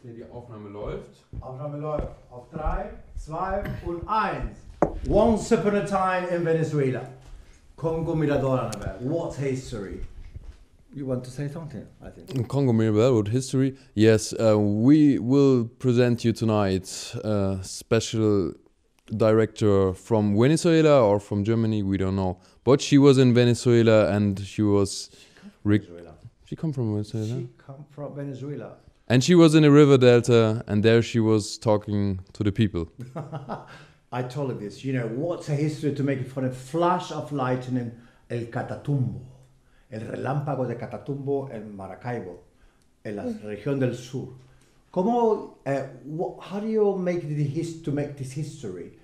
Die Aufnahme läuft. Aufnahme läuft. Auf 3, 2 und 1. Once upon a time in Venezuela. Congo Mirador, Anabel. What history? You want to say something, I think. Congo Railroad history. Yes, we will present you tonight a special director from Venezuela or from Germany, we don't know. But she was in Venezuela and she was... She come from Venezuela? She come from Venezuela. And she was in a river delta and there she was talking to the people. I told you this, you know, what's a history to make it for a flash of lightning, el Catatumbo, el relámpago de Catatumbo en Maracaibo, en la región del sur. ¿Cómo, how do you make to make this history?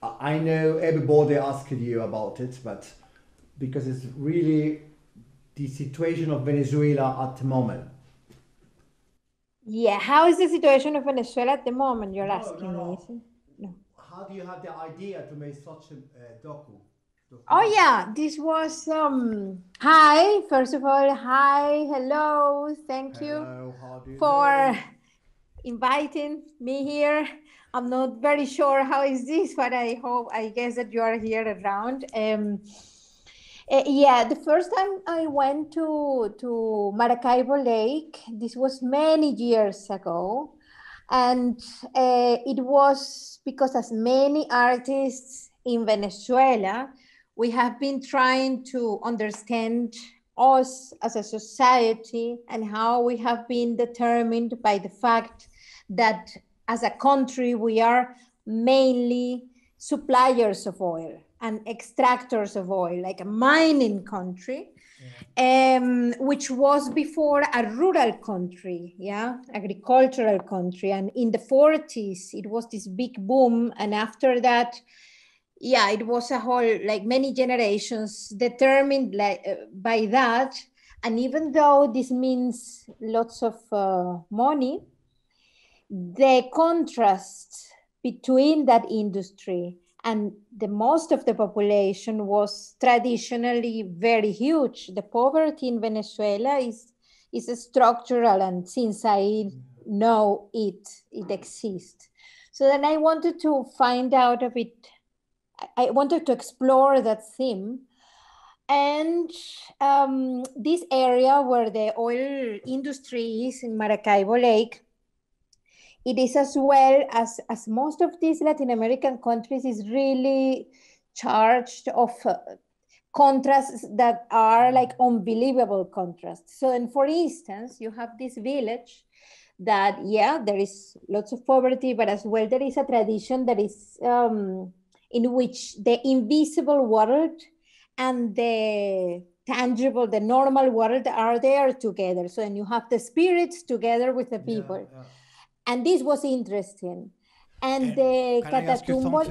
I know everybody asked you about it, but because it's really the situation of Venezuela at the moment. Yeah, how is the situation of Venezuela at the moment, you're asking me? No. How do you have the idea to make such a docu? Oh yeah, this was, hi, first of all, hi, hello, thank you for inviting me here. I'm not very sure how is this, but I guess that you are here around. Yeah, the first time I went to Maracaibo Lake, this was many years ago. And it was because as many artists in Venezuela, we have been trying to understand us as a society and how we have been determined by the fact that as a country, we are mainly suppliers of oil and extractors of oil, like a mining country, which was before a rural country, yeah, agricultural country. And in the 40s, it was this big boom. And after that, yeah, it was a whole, like many generations determined by that. And even though this means lots of money, the contrast between that industry and the most of the population was traditionally very huge. The poverty in Venezuela is structural, and since I know it exists. So then I wanted to find out a bit, I wanted to explore that theme. And this area where the oil industry is in Maracaibo Lake, it is as well as most of these Latin American countries is really charged of contrasts that are like unbelievable contrasts. So then, for instance, you have this village that, yeah, there is lots of poverty, but as well there is a tradition that is in which the invisible world and the tangible, the normal world are there together. So then you have the spirits together with the people. Yeah. And this was interesting. And the Catatumbo...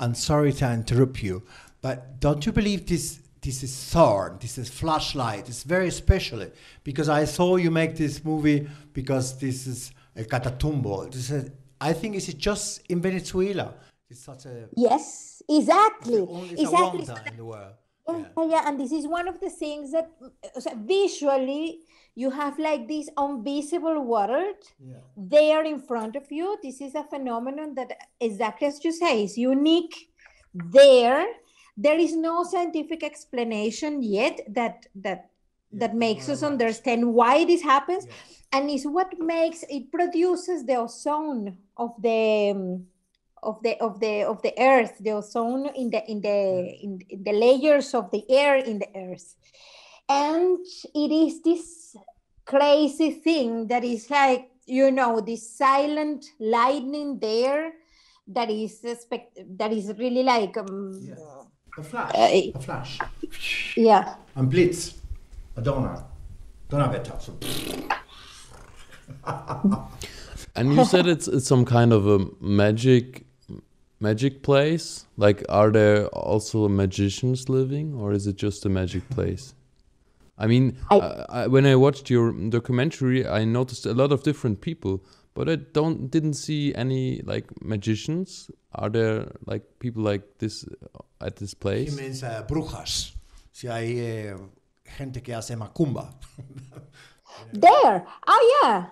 I'm sorry to interrupt you, but don't you believe this is thorn, this is flashlight, it's very special? Because I saw you make this movie because this is El Catatumbo. I think it's just in Venezuela. It's such a... Yes, exactly. It's exactly. In the world. Yeah, and this is one of the things that visually you have like this invisible world there in front of you. This is a phenomenon that, exactly as you say, is unique there. There is no scientific explanation yet that makes us understand why this happens, and is what makes it produces the ozone of the earth, the ozone in the layers of the air in the earth. And it is this crazy thing that is like, you know, this silent lightning there that is really like a flash. Yeah. And Blitz, Madonna, Donnerwetter. And you said it's some kind of a magic place. Like, are there also magicians living, or is it just a magic place? I mean, when I watched your documentary, I noticed a lot of different people, but I didn't see any like magicians. Are there like people like this at this place? He means brujas. Si hay gente que hace macumba. There. Oh yeah.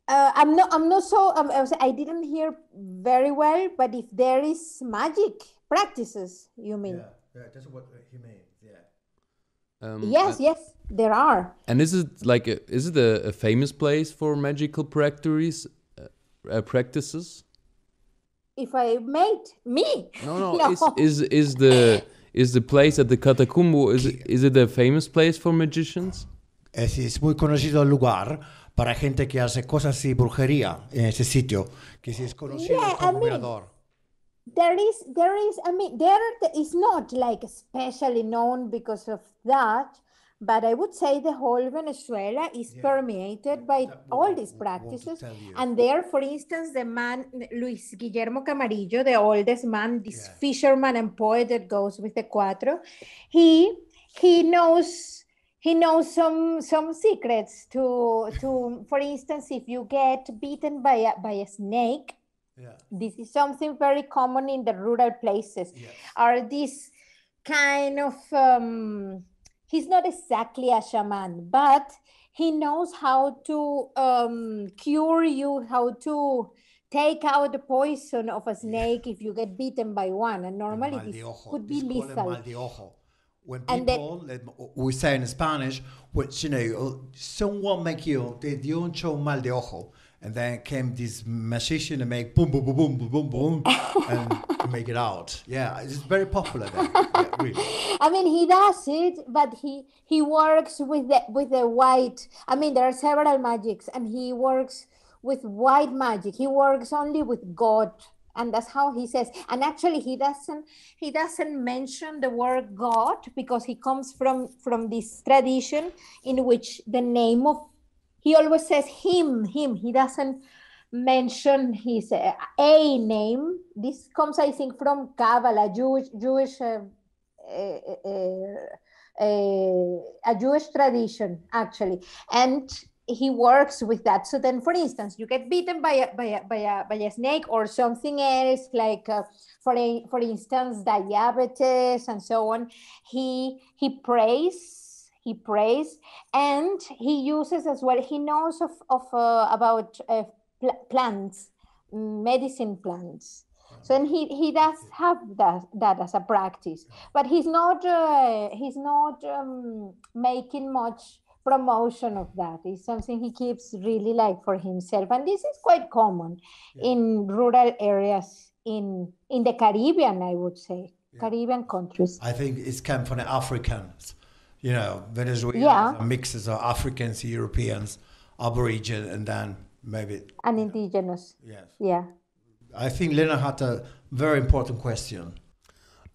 I'm not so, I didn't hear very well, but if there is magic practices, you mean? Yeah, that's what he means. Yeah. Yes, yes, there are. And is it like is it a famous place for magical practices? If I made me? No. No. Is the place at the Catacumbo is it a famous place for magicians? Es muy conocido el lugar para gente que hace cosas y brujería en ese sitio, que sí es conocido como mirador. There is, I mean, there is not like especially known because of that, but I would say the whole Venezuela is permeated by all these practices. And there, for instance, the man, Luis Guillermo Camarillo, the oldest man, this fisherman and poet that goes with the cuatro, he knows some secrets to for instance, if you get bitten by a snake, this is something very common in the rural places. Are these kind of he's not exactly a shaman, but he knows how to cure you, how to take out the poison of a snake if you get bitten by one, and normally this could be lethal. When people, we say in Spanish, which, someone make you, te dio un show mal de ojo. And then came this magician and make boom, boom, boom, boom, boom, boom, boom, and make it out. Yeah, it's very popular there. Yeah, really. I mean, he does it, but he works with the white. I mean, there are several magics, and he works with white magic. He works only with God, and that's how he says. And actually, he doesn't mention the word God because he comes from this tradition in which the name of, he always says him. He doesn't mention his a name. This comes, I think, from Kabbalah, Jewish a Jewish tradition, actually, and he works with that. So then, for instance, you get bitten by a snake or something else, like for instance, diabetes and so on. He prays. And he uses as well. He knows about plants, medicine plants. So then he does have that as a practice, but he's not making much promotion of that. It's something he keeps really like for himself, and this is quite common in rural areas in the Caribbean, I would say, Caribbean countries. I think it's come from the Africans. Venezuela mixes of Africans, Europeans, Aboriginal, and then maybe and indigenous. Yes. Yeah. I think Lennart had a very important question.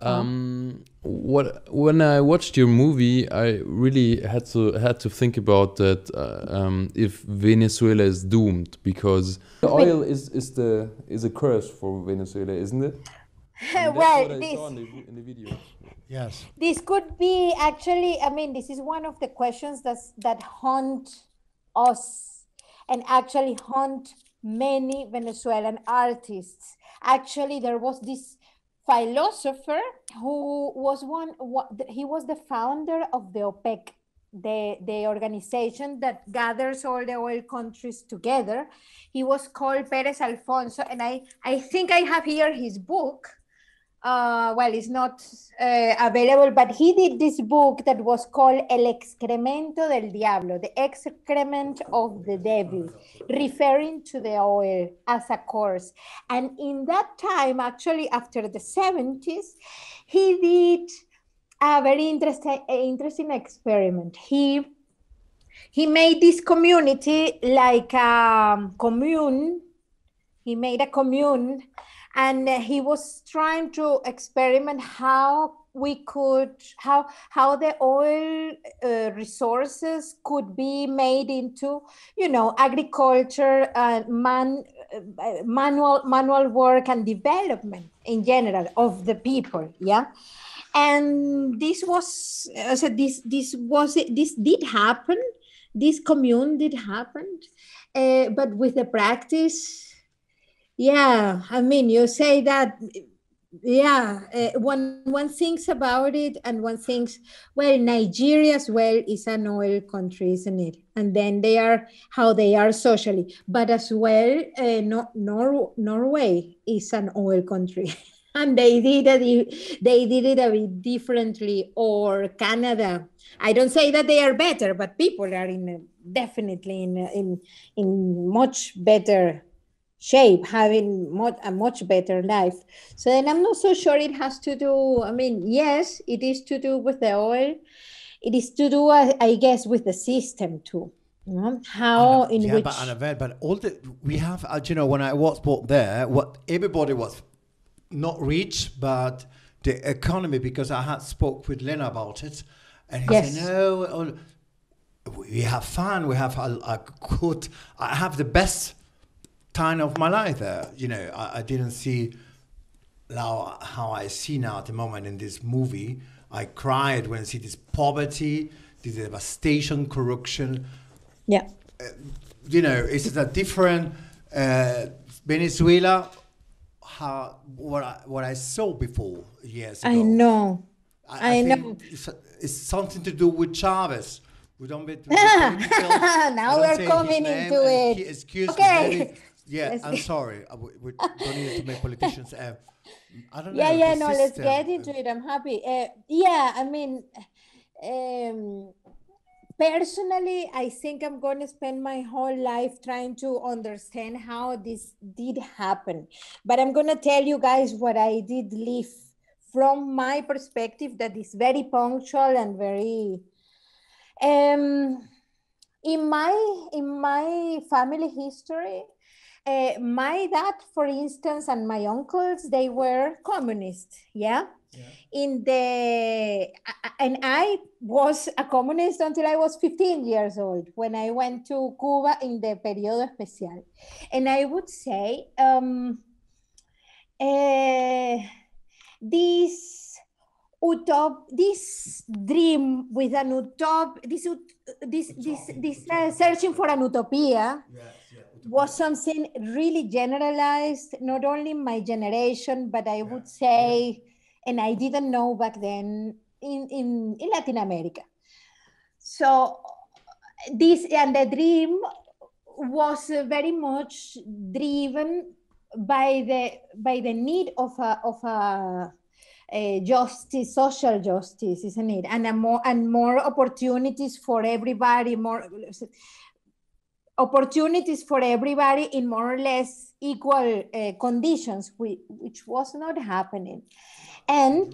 When I watched your movie, I really had to think about that. If Venezuela is doomed, because the oil is a curse for Venezuela, isn't it? Well, what I saw in the video. Yes. This could be actually, I mean, this is one of the questions that haunt us and actually haunt many Venezuelan artists. Actually, there was this philosopher who was he was the founder of the OPEC, the organization that gathers all the oil countries together. He was called Pérez Alfonso, and I think I have here his book. Well, it's not available, but he did this book that was called El Excremento del Diablo, the excrement of the devil, referring to the oil as a curse. And in that time, actually, after the 70s, he did a very interesting experiment. He made this community like a commune. He made a commune. And he was trying to experiment how the oil resources could be made into, agriculture, manual work and development in general of the people. Yeah. And this did happen. This commune did happen, but with the practice. Yeah, I mean, you say that yeah, one thinks about it, and one thinks, well, Nigeria as well is an oil country, isn't it? And then they are how they are socially, but as well, Norway is an oil country, and they did it a bit differently. Or Canada. I don't say that they are better, but people are definitely in much better shape, having a much better life. So then I'm not so sure it has to do, I mean, yes, it is to do with the oil. It is to do, I guess, with the system too. You know, how in yeah, which... but Annabelle, but all the we have, you know, when I was bought there, what everybody was not rich, but the economy, because I had spoke with Lennart about it, and he Yes. said, no, we have fun, we have a good, I have the best time of my life there. You know, I didn't see how I see now at the moment in this movie. I cried when I see this poverty, this devastation, corruption. Yeah. You know, it's a different Venezuela. What I saw before years ago. I know. I think know. it's something to do with Chavez. We don't be. Now we're coming into it. Excuse Okay. me. Maybe, yeah, I'm sorry. We don't need to make politicians. I don't know. Yeah, the no, let's system. get into it. I'm happy. Yeah, I mean, personally, I think I'm going to spend my whole life trying to understand how this did happen. But I'm going to tell you guys what I did live from my perspective, that is very punctual and very... in my family history, my dad, for instance, and my uncles, they were communists. Yeah. And I was a communist until I was 15 years old, when I went to Cuba in the periodo especial. And I would say this dream with an this searching for an utopia was something really generalized, not only in my generation, but I would say, and I didn't know back then, in Latin America. So the dream was very much driven by the need of a justice, social justice, isn't it? And more opportunities for everybody, more opportunities for everybody in more or less equal conditions, which was not happening. And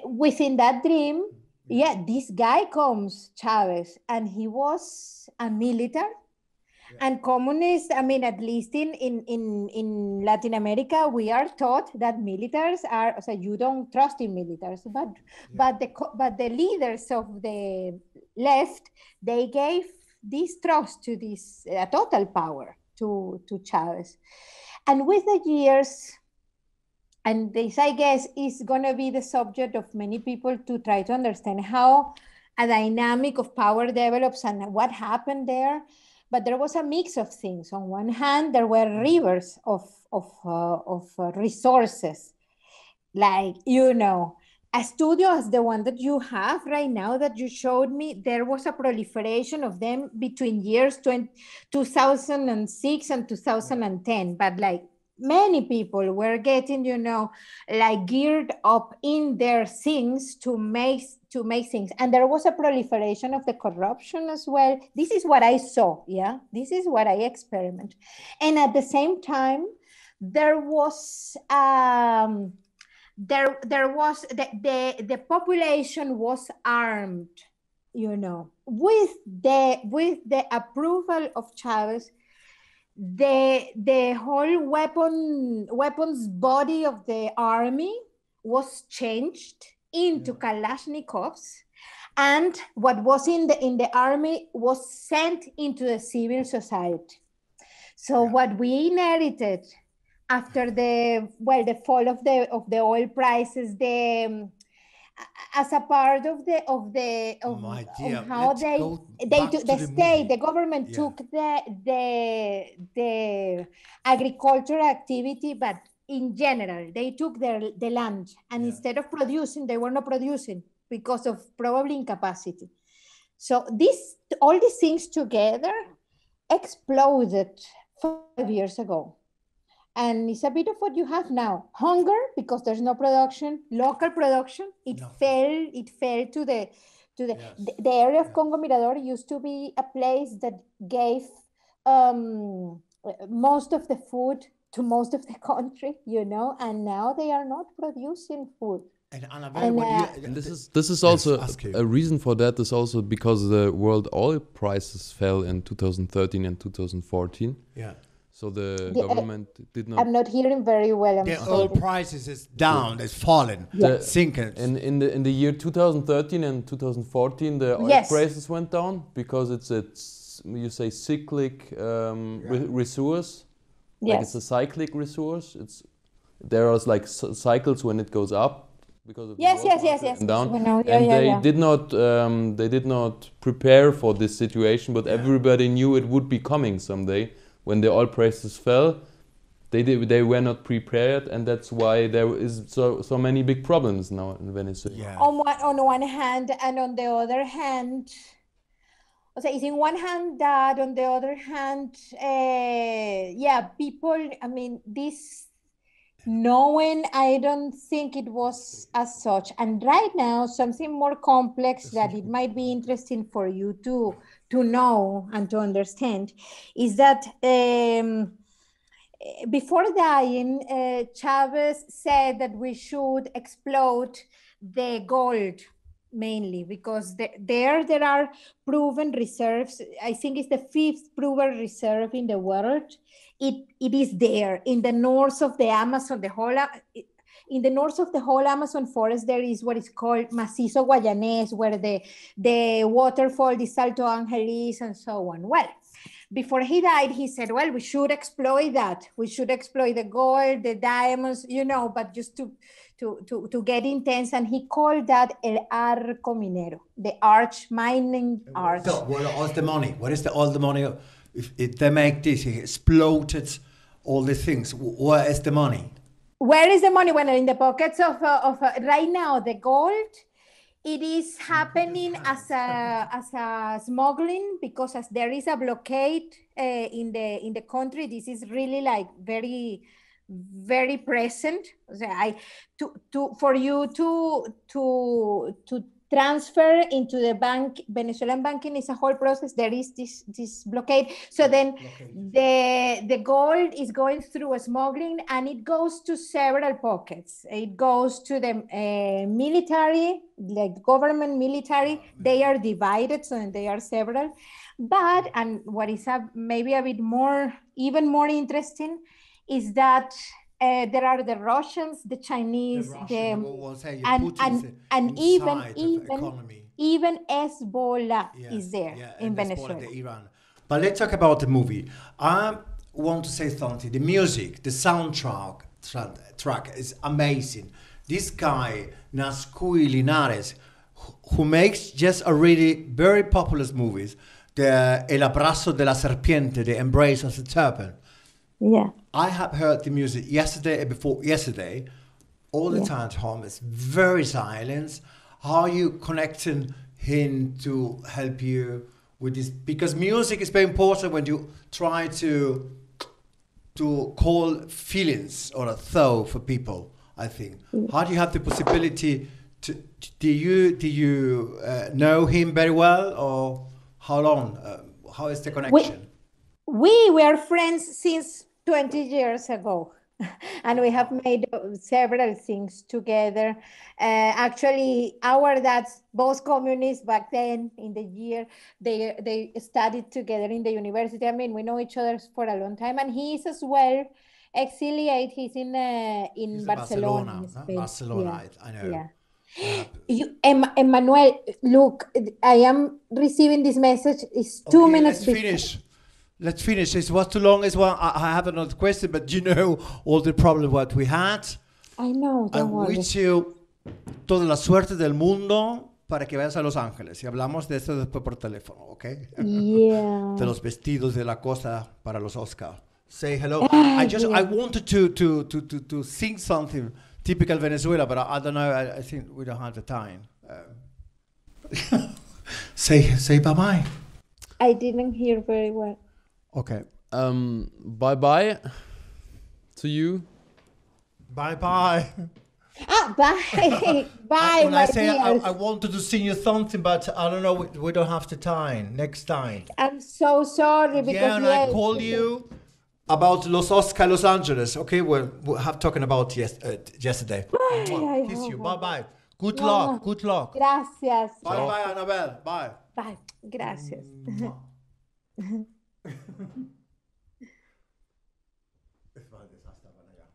within that dream, this guy comes, Chavez, and he was a military. And communists, I mean, at least in Latin America, we are taught that militaries are, so you don't trust in militaries, but the leaders of the left, they gave this trust to this total power to Chavez. And with the years, and this, I guess, is going to be the subject of many people to try to understand how a dynamic of power develops and what happened there. But there was a mix of things. On one hand, there were rivers of resources, like, you know, a studio as the one that you have right now that you showed me. There was a proliferation of them between years 2006 and 2010, but like many people were getting, you know, like geared up in their things to make things. And there was a proliferation of the corruption as well. This is what I saw. Yeah, this is what I experiment. And at the same time, there was the population was armed, you know, with the approval of Chavez. The whole weapons body of the army was changed into Kalashnikovs, and what was in the army was sent into the civil society. So what we inherited after the fall of the oil prices, as a part of how the government took the agricultural activity, but in general, they took the land, and instead of producing, they were not producing because of probably incapacity. So all these things together exploded 5 years ago. And it's a bit of what you have now. Hunger, because there's no production, local production, it fell to the area of Congo Mirador used to be a place that gave most of the food to most of the country, and now they are not producing food. And this is also a reason for that is also because the world oil prices fell in 2013 and 2014. Yeah. So the government did not. I'm not hearing very well. The oil prices is down, it's fallen, sinking. In the year 2013 and 2014, the oil prices went down because it's you say cyclic resource. Yes. Like it's a cyclic resource. There are like cycles when it goes up. Because of yes. Down. And they did not prepare for this situation, but everybody knew it would be coming someday. When the oil prices fell, they were not prepared, and that's why there is so many big problems now in Venezuela. Yeah. On one hand, and on the other hand, it's in one hand that, on the other hand, people. I mean, this. Knowing, I don't think it was as such. And right now, something more complex that it might be interesting for you to know and to understand is that before dying, Chavez said that we should exploit the gold mainly because there are proven reserves. I think it's the 5th proven reserve in the world. It is there in the north of the Amazon, in the north of the whole Amazon forest. There is what is called Macizo Guayanés, where the waterfall, the Salto Ángel is, and so on. Well, before he died, he said, well, we should exploit that. We should exploit the gold, the diamonds, but just to get intense. And he called that el arco minero, the mining arch. So, what's the money? What is all the money? If they make this, he exploded all the things. Where is the money? Where is the money? When in the pockets of right now, the gold, it is happening as a smuggling because as there is a blockade in the country. This is really like very, very present. For you to transfer into the bank, Venezuelan banking is a whole process. There is this blockade. So then the gold is going through a smuggling, and it goes to several pockets. It goes to the military, like government military. They are divided, so they are several. But, and what is maybe a bit more, even more interesting, is that there are the Russians, the Chinese, and even Hezbollah is there in Venezuela. Iran. But let's talk about the movie. I want to say something. The music, the soundtrack track is amazing. This guy, Nascui Linares, who makes just a really very popular movies, the El Abrazo de la Serpiente, the Embrace of the Serpent. Yeah. I have heard the music yesterday and before yesterday, all the time at home. It's very silent. How are you connecting him to help you with this? Because music is very important when you try to call feelings or a thought for people, I think. How do you have the possibility to, do you know him very well, or how long? How is the connection? We were friends since 20 years ago, and we have made several things together. Actually, our dads, both communists back then in the year, they studied together in the university. I mean, we know each other for a long time, and he is as well exiliate. He's in Barcelona. Barcelona, I know. Yeah. Emanuele, look, I am receiving this message. It's 2 minutes. Let's finish. It was too long as well. I have another question, but you know all the problem what we had. I know. I wish you toda la suerte del mundo para que vayas a Los Ángeles. Y hablamos de esto después por teléfono, ¿ok? Yeah. De los vestidos de la cosa para los Oscar. say hello. I wanted to sing something typical Venezuela, but I don't know. I think we don't have the time. Say bye bye. I didn't hear very well. Okay. Bye bye to you. Bye bye. Bye. Bye, When my I say dears. I wanted to sing you something, but I don't know. We don't have the time. Next time. I'm so sorry because Yeah, and I call you about Los Angeles. Okay, we're talking about yesterday. Bye. Kiss you. Bye bye. Good luck. Good luck. Gracias. Bye bye, Anabel. Bye. Bye. Gracias. Es war ein Desaster, aber naja.